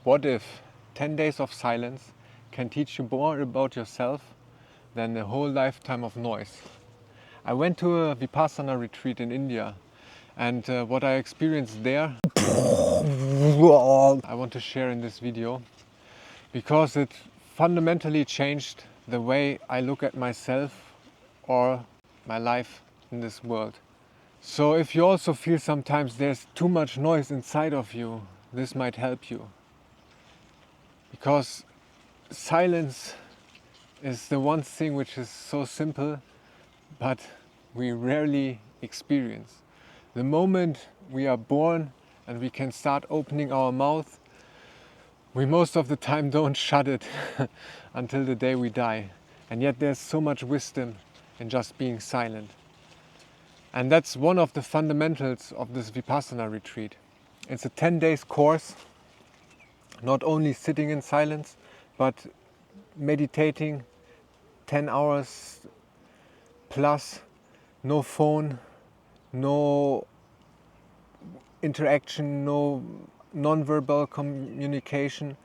What if 10 days of silence can teach you more about yourself than a whole lifetime of noise? I went to a Vipassana retreat in India, and what I experienced there I want to share in this video, because it fundamentally changed the way I look at myself or my life in this world. So if you also feel sometimes there's too much noise inside of you, this might help you. Because silence is the one thing which is so simple, but we rarely experience. The moment we are born and we can start opening our mouth, we most of the time don't shut it until the day we die. And yet there's so much wisdom in just being silent. And that's one of the fundamentals of this Vipassana retreat. It's a 10 days course, not only sitting in silence, but meditating 10 hours plus, no phone, no interaction, no non-verbal communication,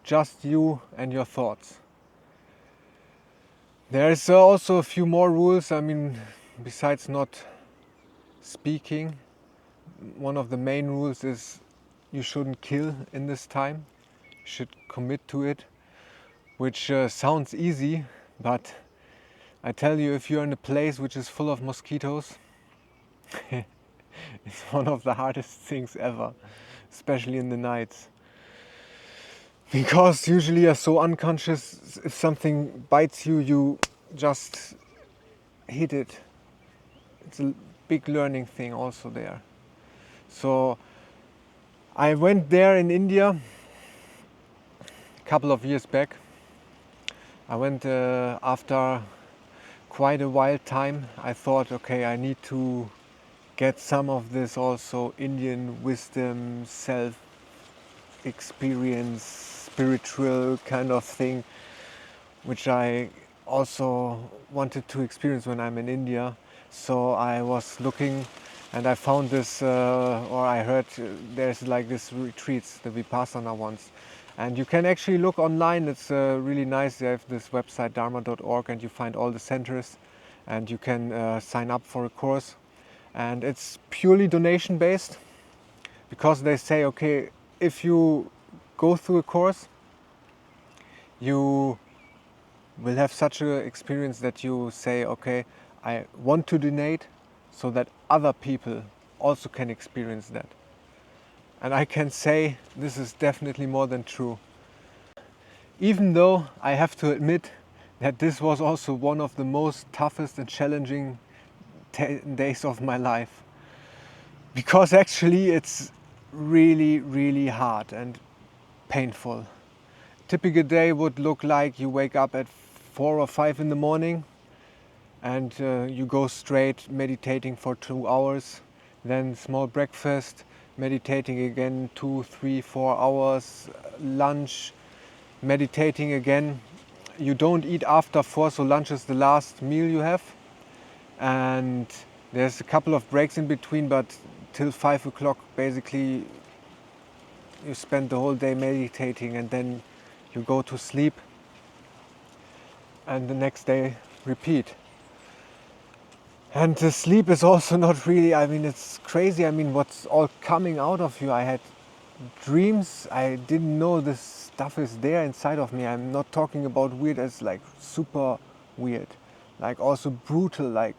just you and your thoughts. There's also a few more rules. I mean, besides not speaking, one of the main rules is you shouldn't kill in this time. You should commit to it, which sounds easy, but I tell you, if you're in a place which is full of mosquitoes, it's one of the hardest things ever, especially in the nights. Because usually you're so unconscious, if something bites you, you just hit it. It's a big learning thing also there. So I went there in India a couple of years back. I went after quite a wild time. I thought, okay, I need to get some of this also Indian wisdom, self-experience, spiritual kind of thing, which I also wanted to experience when I'm in India. So I was looking and I found this, or I heard there's like this retreats, the Vipassana ones. And you can actually look online, it's really nice. They have this website dharma.org and you find all the centers and you can sign up for a course. And it's purely donation based, because they say, okay, if you go through a course, you will have such an experience that you say, okay, I want to donate so that other people also can experience that. And I can say this is definitely more than true. Even though I have to admit that this was also one of the most toughest and challenging 10 days of my life. Because actually it's really, really hard and painful. Typical day would look like you wake up at 4 or 5 in the morning and you go straight meditating for 2 hours, then small breakfast, meditating again 2, 3, 4 hours, lunch, meditating again. You don't eat after 4, so lunch is the last meal you have, and there's a couple of breaks in between, but till 5 o'clock basically you spend the whole day meditating, and then you go to sleep and the next day repeat. And the sleep is also not really, I mean, it's crazy. I mean, what's all coming out of you. I had dreams. I didn't know this stuff is there inside of me. I'm not talking about weird as like super weird, like also brutal, like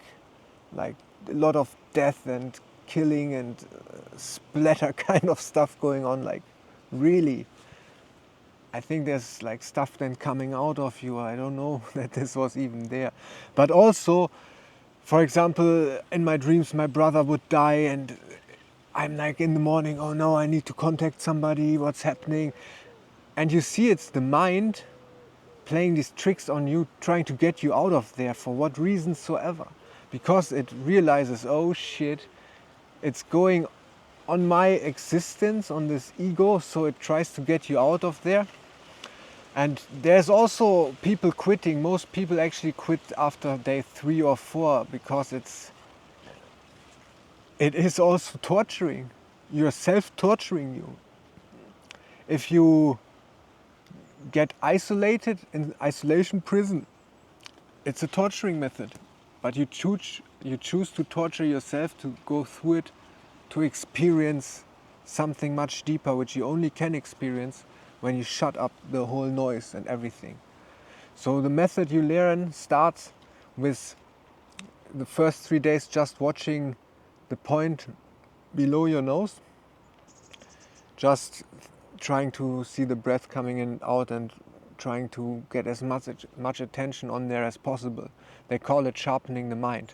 a lot of death and killing and splatter kind of stuff going on. Like really, I think there's like stuff then coming out of you. I don't know that this was even there. But also, for example, in my dreams, my brother would die and I'm like in the morning, oh no, I need to contact somebody, what's happening? And you see it's the mind playing these tricks on you, trying to get you out of there for what reason soever. Because it realizes, oh shit, it's going on my existence, on this ego, so it tries to get you out of there. And there's also people quitting. Most people actually quit after day 3 or 4 because it is also torturing. You're self-torturing you. If you get isolated in isolation prison. It's a torturing method, but you choose to torture yourself to go through it, to experience something much deeper, which you only can experience when you shut up the whole noise and everything. So the method you learn starts with the first 3 days just watching the point below your nose, just trying to see the breath coming in and out and trying to get as much attention on there as possible. They call it sharpening the mind,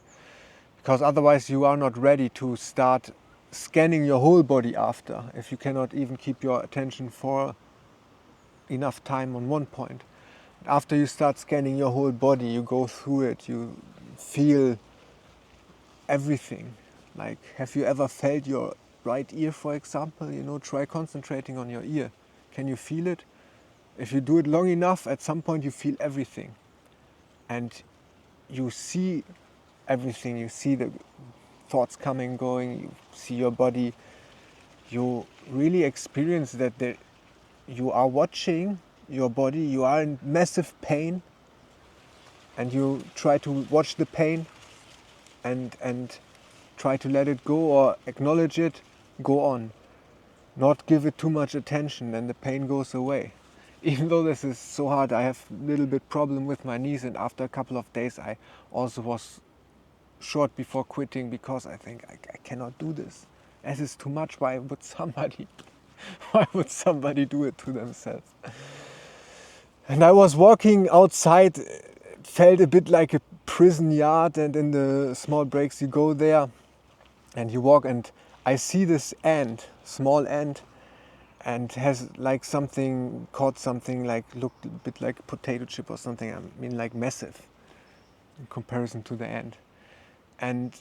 because otherwise you are not ready to start scanning your whole body after, if you cannot even keep your attention for enough time on one point. After you start scanning your whole body, you go through it, you feel everything. Like, have you ever felt your right ear, for example? You know, try concentrating on your ear. Can you feel it? If you do it long enough, at some point you feel everything. And you see everything. You see the thoughts coming, going, you see your body. You really experience that you are watching your body, you are in massive pain, and you try to watch the pain and try to let it go or acknowledge it, go on. Not give it too much attention, and the pain goes away. Even though this is so hard, I have a little bit problem with my knees, and after a couple of days I also was short before quitting, because I think I cannot do this. As is too much, why would somebody do it to themselves? And I was walking outside, it felt a bit like a prison yard, and in the small breaks you go there and you walk, and I see this ant, small ant, and has like something, caught something like, looked a bit like a potato chip or something. I mean, like massive in comparison to the ant. And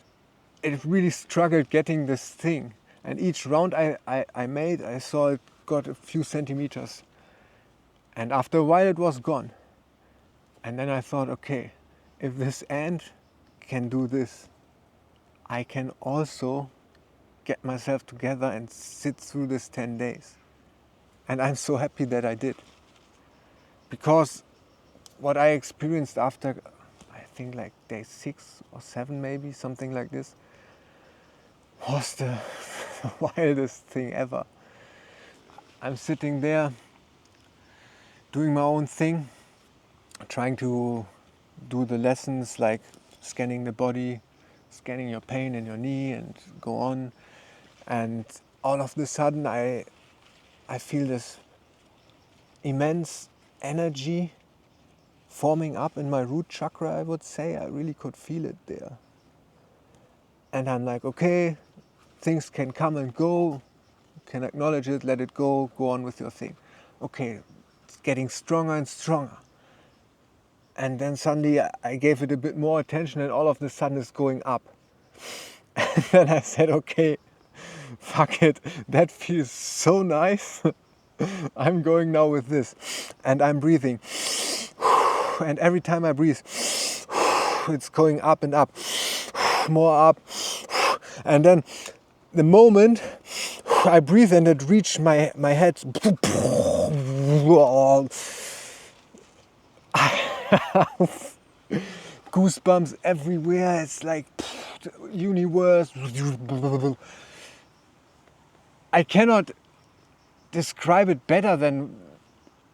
it really struggled getting this thing. And each round I made, I saw it got a few centimeters. And after a while it was gone. And then I thought, okay, if this ant can do this, I can also get myself together and sit through this 10 days. And I'm so happy that I did. Because what I experienced after, I think like day 6 or 7 maybe, something like this, was the wildest thing ever. I'm sitting there doing my own thing, trying to do the lessons like scanning the body, scanning your pain in your knee and go on. And all of a sudden I feel this immense energy forming up in my root chakra, I would say. I really could feel it there. And I'm like, okay, things can come and go, you can acknowledge it, let it go on with your thing. Okay, it's getting stronger and stronger. And then suddenly I gave it a bit more attention, and all of a sudden it's going up. And then I said, okay, fuck it, that feels so nice. I'm going now with this. And I'm breathing. And every time I breathe, it's going up and up, more up. And then the moment I breathe and it reached my head, goosebumps everywhere. It's like universe. I cannot describe it better than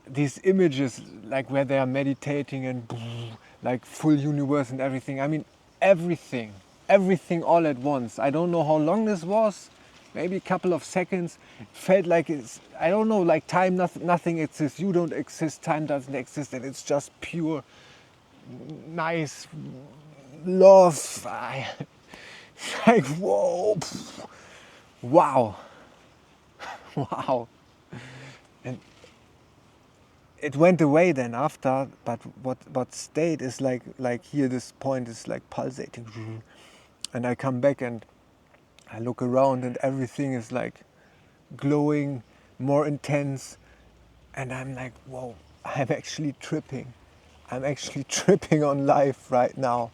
these images, like where they are meditating and like full universe and everything. I mean, everything all at once. I don't know how long this was, maybe a couple of seconds. It felt like it's, I don't know, like time, nothing exists. You don't exist, time doesn't exist, and it's just pure, nice love. Like, whoa, wow, wow. And it went away then after, but what stayed is like here, this point is like pulsating. And I come back and I look around and everything is like glowing, more intense. And I'm like, whoa, I'm actually tripping. I'm actually tripping on life right now.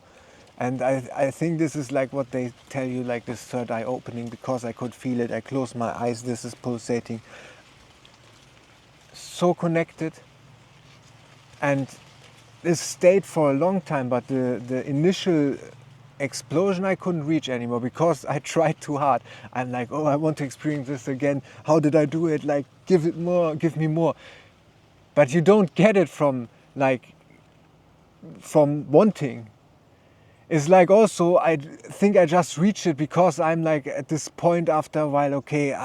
And I think this is like what they tell you, like this third eye opening, because I could feel it. I closed my eyes, this is pulsating. So connected, And this stayed for a long time, but the initial explosion I couldn't reach anymore because I tried too hard. I'm like, oh, I want to experience this again. How did I do it? Like, give it more, give me more. But you don't get it from wanting. It's like also, I think I just reached it because I'm like at this point after a while, okay,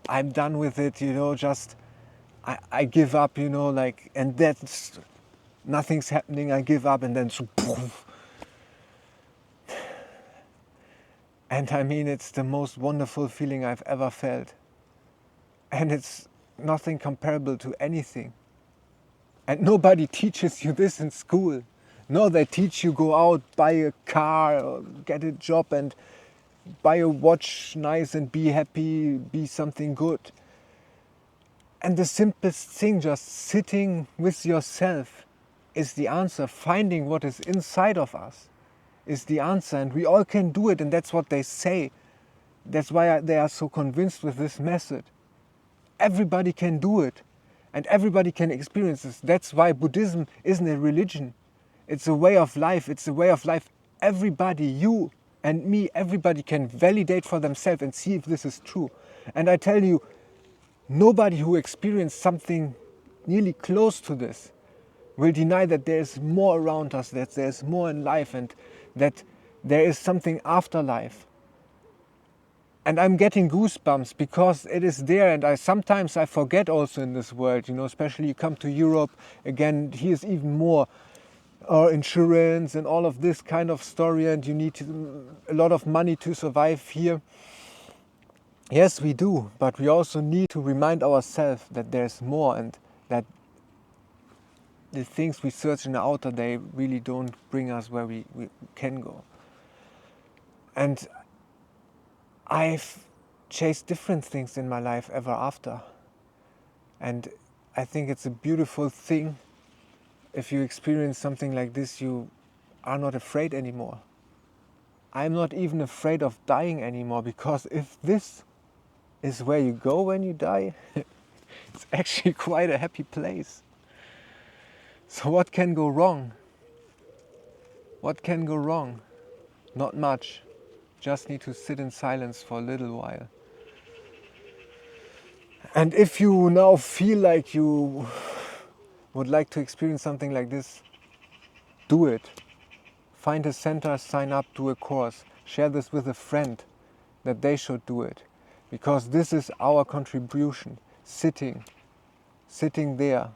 I'm done with it, just I give up, like, and that's, nothing's happening, I give up, and then so, poof. And I mean, it's the most wonderful feeling I've ever felt. And it's nothing comparable to anything. And nobody teaches you this in school. No, they teach you go out, buy a car, or get a job and buy a watch nice and be happy, be something good. And the simplest thing, just sitting with yourself, is the answer. Finding what is inside of us is the answer. And we all can do it, and that's what they say. That's why they are so convinced with this method. Everybody can do it, and everybody can experience this. That's why Buddhism isn't a religion. It's a way of life. It's a way of life everybody, you and me, everybody can validate for themselves and see if this is true. And I tell you, nobody who experienced something nearly close to this will deny that there is more around us, that there is more in life, and that there is something after life. And I'm getting goosebumps because it is there, and sometimes I forget also in this world, especially you come to Europe, again, here's even more insurance and all of this kind of story, and you need a lot of money to survive here. Yes, we do, but we also need to remind ourselves that there's more, and that the things we search in the outer, they really don't bring us where we can go. And I've chased different things in my life ever after. And I think it's a beautiful thing. If you experience something like this, you are not afraid anymore. I'm not even afraid of dying anymore, because if this is where you go when you die, it's actually quite a happy place. So what can go wrong? What can go wrong? Not much. Just need to sit in silence for a little while. And if you now feel like you would like to experience something like this, do it. Find a center, sign up, do a course. Share this with a friend that they should do it. Because this is our contribution. Sitting there,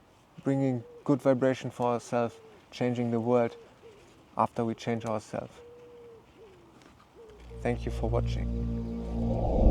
bringing good vibration for ourselves, changing the world after we change ourselves. Thank you for watching.